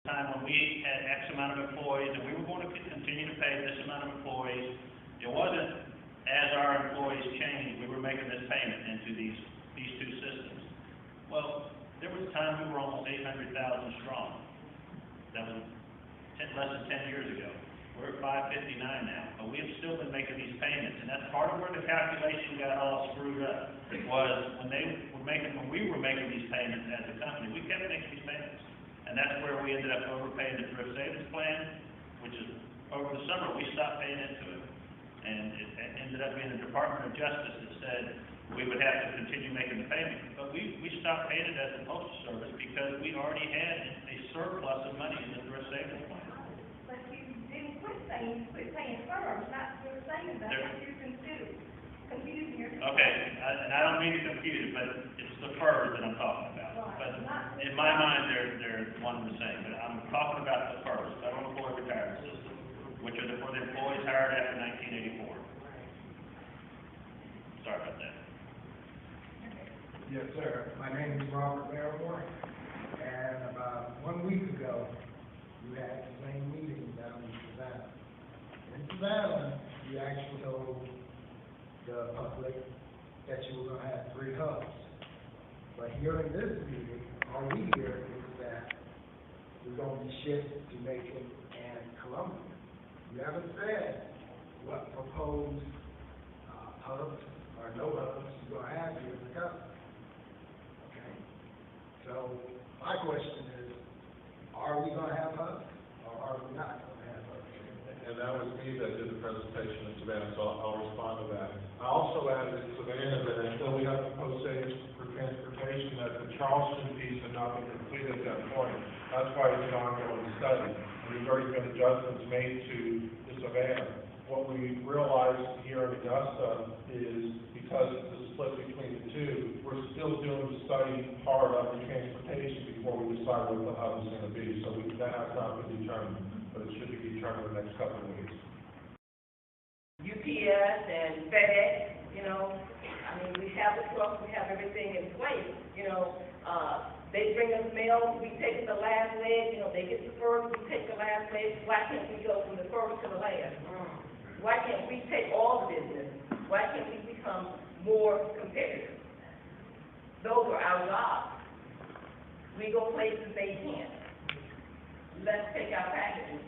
Time when we had X amount of employees and we were going to continue to pay this amount of employees. It wasn't as our employees changed, we were making this payment into these two systems. Well, there was a time we were almost 800,000 strong. That was less than 10 years ago. We're at 559 now, but we have still been making these payments, and that's part of where the calculation got all screwed up. Was when we were making these payments as a company, we kept making these payments. And that's where we ended up overpaying the thrift savings plan, which is over the summer we stopped paying into it. And it ended up being the Department of Justice that said we would have to continue making the payment. But we stopped paying it as a postal service because we already had a surplus of money in the thrift savings plan. But you didn't quit paying first, not thrift savings. That's what you're confusing yourself. Okay, and I don't mean to confuse it, but it's the FERS that I'm talking about. But in my mind, they're one and the same. But I'm talking about the FERS, Federal Employee Retirement System, which are for the employees hired after 1984. Sorry about that. Yes, sir. My name is Robert Barrymore, and about 1 week ago, you had the same meeting down in Savannah. In Savannah, you actually told the public that you were going to have 3 hubs. But here in this meeting, all we hear is that we're going to be shifted to Macon and Columbia. You haven't said what proposed hubs or no hubs you're going to have here in the company. Okay? So my question is, are we going to have hubs or are we not going to have hubs? And that was me that did the presentation in Savannah, so I'll respond to that. I also added in Savannah that until we have the post savings for transportation, that the Charleston piece had not been completed at that point. That's why it's an ongoing study. And there's already been adjustments made to the Savannah. What we realized here in Augusta is because of the split between the two, we're still doing the study part of the transportation before we decide what the hub is going to be. So that has not been determined, but it should be determined in the next couple of weeks. UPS and FedEx, we have the trucks, we have everything in place, they bring us mail, we take the last leg, they get the first, we take the last leg. Why can't we go from the first to the last? Why can't we take all the business? Why can't we become more competitive? Those are our jobs. We go places they can't. Let's take our packages.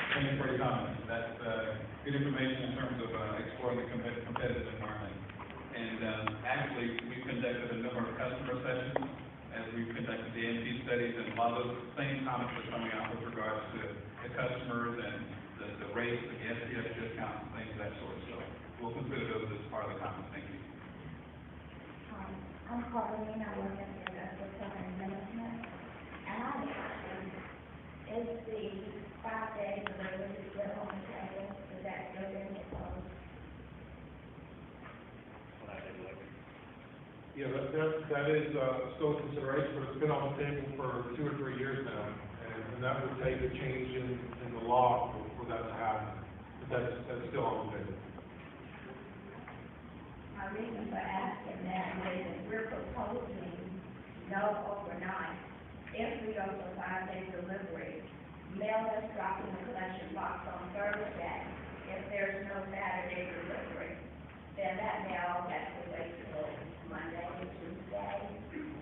Thank you for your comments. That's good information in terms of exploring the competitive environment. And actually, we've conducted a number of customer sessions as we've conducted the NP studies, and a lot of those same comments are coming out with regards to the customers and the rates, the SPF discounts, and things of that sort. So we'll consider those as part of the comments. Thank you. I'm Carlene. I work at the Augusta Southern Management, and I is the 5-day delivery still on the table? Is that still being proposed? Yeah, that is still a consideration, but it's been on the table for 2 or 3 years now, and that would take a change in the law for that to happen. But that's still on the table. My reason for asking that is that we're proposing no overnight. If we go to 5-day delivery, mail is dropped in the collection box on Thursday. If there's no Saturday delivery, then that mail has to wait till Monday or Tuesday.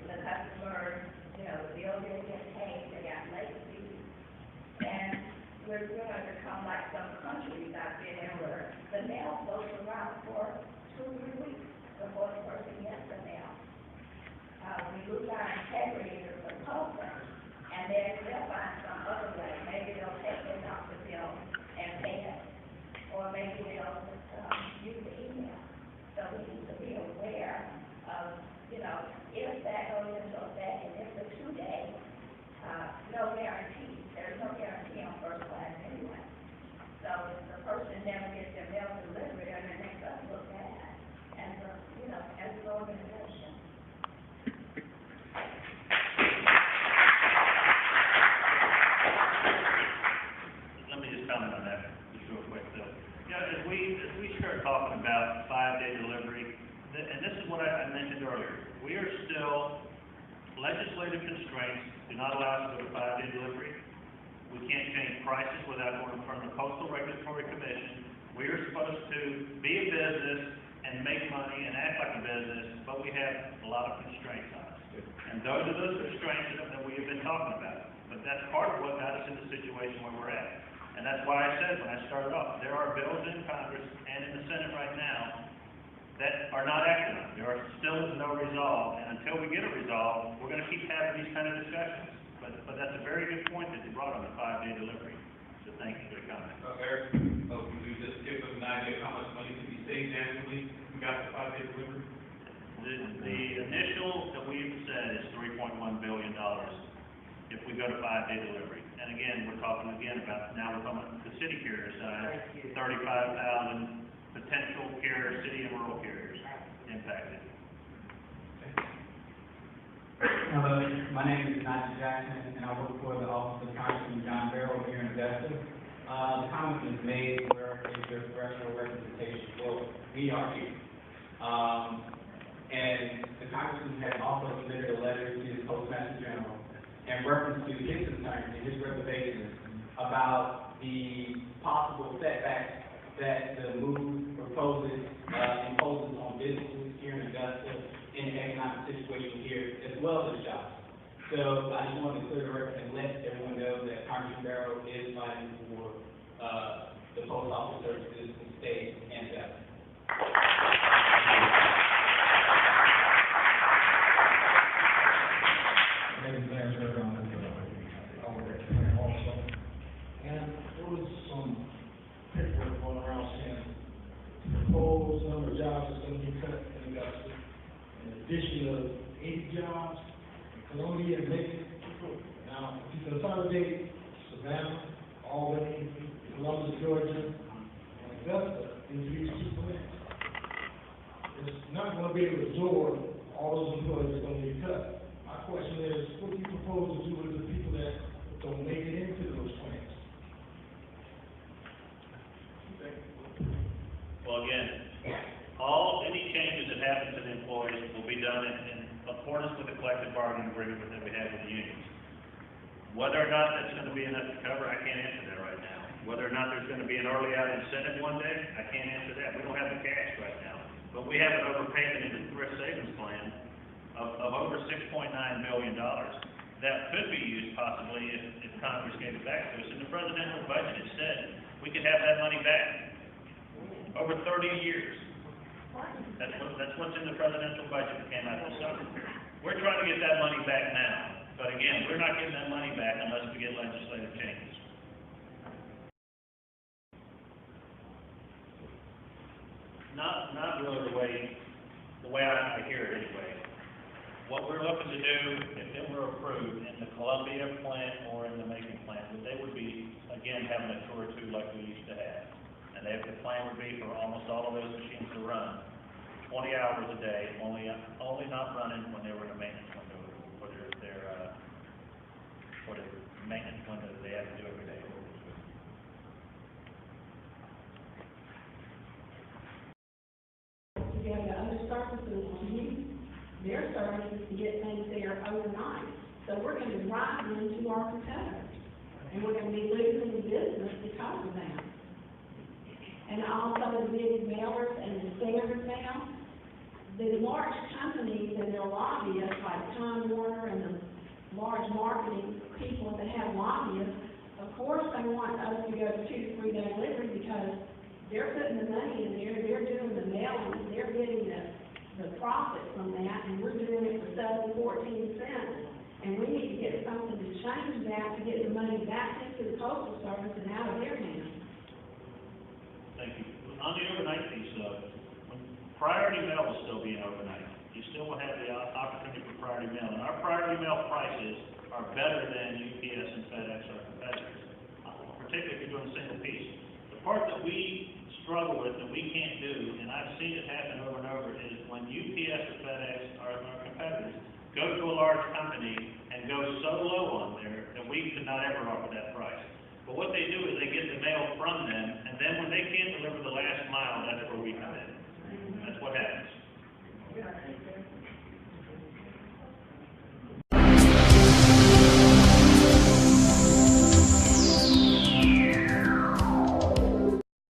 The customer, the bill didn't get paid, they got late fees. And we're going to become like some countries out there where the mail floats around for 2 or 3 weeks before the person gets the mail. We lose our integrity as a public, and then they'll find some other way. Maybe they'll take it off the bill and pay it, or maybe they'll use the email. So we need to be aware of, if that goes into effect, and if the 2-day, no guarantee. There's no guarantee on first class anyway. So if the person never gets their mail delivered, and it makes us look bad as an organization. Let me just comment on that just real quick. As we start talking about 5-day delivery, and this is what I mentioned earlier, we are still, legislative constraints do not allow us to go to 5-day delivery. We can't change prices without going in front of the Postal Regulatory Commission. We are supposed to be a business and make money and act like a business, but we have a lot of constraints on us. And those are those constraints that we have been talking about. But that's part of what got us in the situation where we're at. And that's why I said when I started off, there are bills in Congress and in the Senate right now that are not acted on. There are still is no resolve, and until we get a resolve, we're gonna keep having these kind of discussions. But that's a very good point that you brought on the 5-day delivery. So thank you for the comment. Eric, could you just give us an idea of how much money can be saved annually if we got the 5-day delivery? The initial that we've said is $3.1 billion if we go to 5-day delivery. And again, we're talking about the city carrier side, 35,000 potential carriers, city and rural carriers impacted. Hello, my name is Najee Jackson, and I work for the Office of Congressman John Barrow here in Augusta. The comment was made where is there congressional representation? Well, we are here. And the Congressman had also submitted a letter to the Postmaster General in reference to his concerns and his reservations about the possible setbacks that the move imposes on businesses here in Augusta in the economic situation here, as well as jobs. So I just wanted to clear the record and let everyone know that Congressman Barrow is fighting for the post office services in the state and Augusta. And there was some paperwork going around saying the proposed number of jobs is going to be cut in Augusta. In addition of 8 jobs, Columbia and Macon. Now, if you consolidate Savannah, Albany, Columbus, Georgia, and Augusta into these 2 plants, it's not going to be able to absorb all those employees that are going to be cut. My question is, what do you propose to do with the people that don't make it into those plants? Well, again, any changes that happen to the employees will be done in accordance with the collective bargaining agreement that we have with the unions. Whether or not that's going to be enough to cover, I can't answer that right now. Whether or not there's going to be an early out incentive one day, I can't answer that. We don't have the cash right now. But we have an overpayment in the thrift savings plan of over $6.9 million that could be used possibly if Congress gave it back to us. In the presidential budget, it said we could have that money back over 30 years. That's what's in the presidential budget that came out this summer. We're trying to get that money back now. But again, we're not getting that money back unless we get legislative changes. Not really the way I hear it anyway. What we're looking to do, if it were approved in the Columbia plant or in the Macon plant, that they would be, again, having a tour or two like we used to have. And the plan would be for almost all of those machines to run 20 hours a day, only not running when they were in a maintenance window for their maintenance window that they have to do every day. You have the other services to use their services to get things there overnight. So we're going to drive into our competitors, and we're going to be losing the business because of that. And also the big mailers and the standards now, the large companies and their lobbyists like Time Warner and the large marketing people that have lobbyists, of course they want us to go to 2 to 3 day delivery because they're putting the money in there, they're doing the mailing, they're getting the profit from that, and we're doing it for 7.14 cents. And we need to get something to change that to get the money back into the Postal Service and out of their hands. Thank you. On the overnight piece, priority mail will still be an overnight. You still will have the opportunity for priority mail. And our priority mail prices are better than UPS and FedEx, our competitors, particularly if you're doing a single piece. The part that we struggle with that we can't do, and I've seen it happen over and over, is when UPS or FedEx, our competitors, go to a large company and go so low on there that we could not ever offer that price. But what they do is they get the mail from them